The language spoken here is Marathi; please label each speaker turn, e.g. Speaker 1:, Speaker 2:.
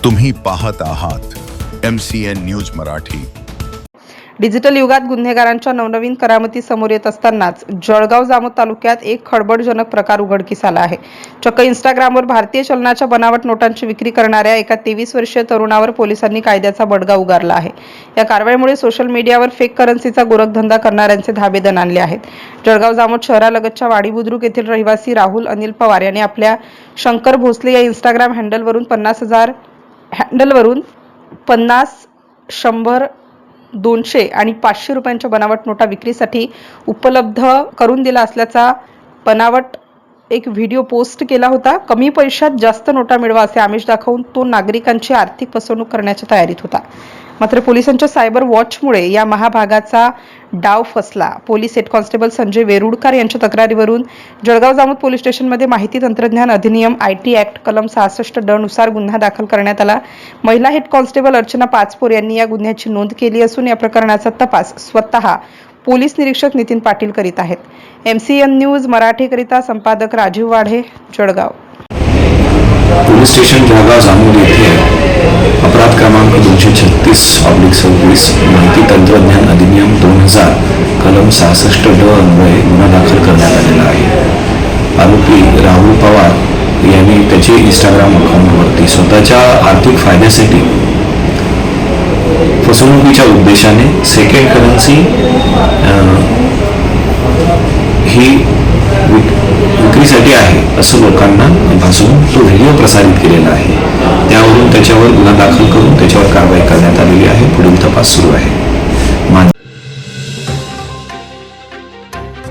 Speaker 1: तुम्ही पाहत आहात MCN न्यूज मराठी।
Speaker 2: डिजिटल युगात गुन्हेगारांच्या नवनवीन करामती समोर येत असतानाच जळगाव जामोद तालुक्यात एक खळबळजनक प्रकार उघडकीस आला आहे। चक्क इंस्टाग्रामवर भारतीय चलनाच्या बनावट नोटांची विक्री करणाऱ्या एका 23 वर्षीय तरुणावर पोलिसांनी कायद्याचा बडगा उगारला आहे। या कारवाईमुळे सोशल मीडियावर फेक करन्सीचा गोरखधंदा करणाऱ्यांचे धाबे दणाणले आहेत। जळगाव जामोद शहरालगतच्या वाडी बुद्रुक येथील रहिवासी राहुल अनिल पवार यांनी आपल्या शंकर भोसले या इंस्टाग्राम हँडलवरून 50, 100, 200 आणि 500 रुपयांच्या बनावट नोटा विक्रीसाठी उपलब्ध करून दिला असल्याचा बनावट एक व्हिडिओ पोस्ट केला होता। कमी पैशात जास्त नोटा मिळवा असे आमिष दाखवून तो नागरिकांची आर्थिक फसवणूक करण्याच्या तयारीत होता। मात्र पोलिसांच्या सायबर वॉचमुळे या महाभागाचा डाव फसला। पोलीस हेड कॉन्स्टेबल संजय वेरुडकर यांच्या तक्रारीवरून जळगाव जामोद पोलीस स्टेशनमध्ये माहिती तंत्रज्ञान अधिनियम IT ऍक्ट कलम 66 नुसार गुन्हा दाखल करण्यात आला। महिला हेड कॉन्स्टेबल अर्चना पाचपोर यांनी या गुन्ह्याची नोंद केली असून या प्रकरणाचा तपास स्वतः पोलीस निरीक्षक नितीन पाटील करीत आहेत। MCN न्यूज मराठीकरिता संपादक राजीव वाढे, जळगाव।
Speaker 3: पोलीस स्टेशन जळगाव जामोद येथे अपराध क्रमांक 236/26 माहिती तंत्रज्ञान अधिनियम 2000 कलम 66 अन्वये गुन्हा दाखल करण्यात आलेला आहे। आरोपी राहुल पवार यांनी त्याचे इंस्टाग्राम अकाउंटवरती स्वतःच्या आर्थिक फायद्यासाठी फसवणुकीच्या उद्देशाने सेकंड करन्सी ही विक्रीसाठी आहे असं लोकांना भासवून तो व्हिडिओ प्रसारित केलेला आहे। त्यावरून त्याच्यावर गुन्हा दाखल करून त्याच्यावर कारवाई करण्यात आलेली आहे। पुढील तपास सुरू आहे।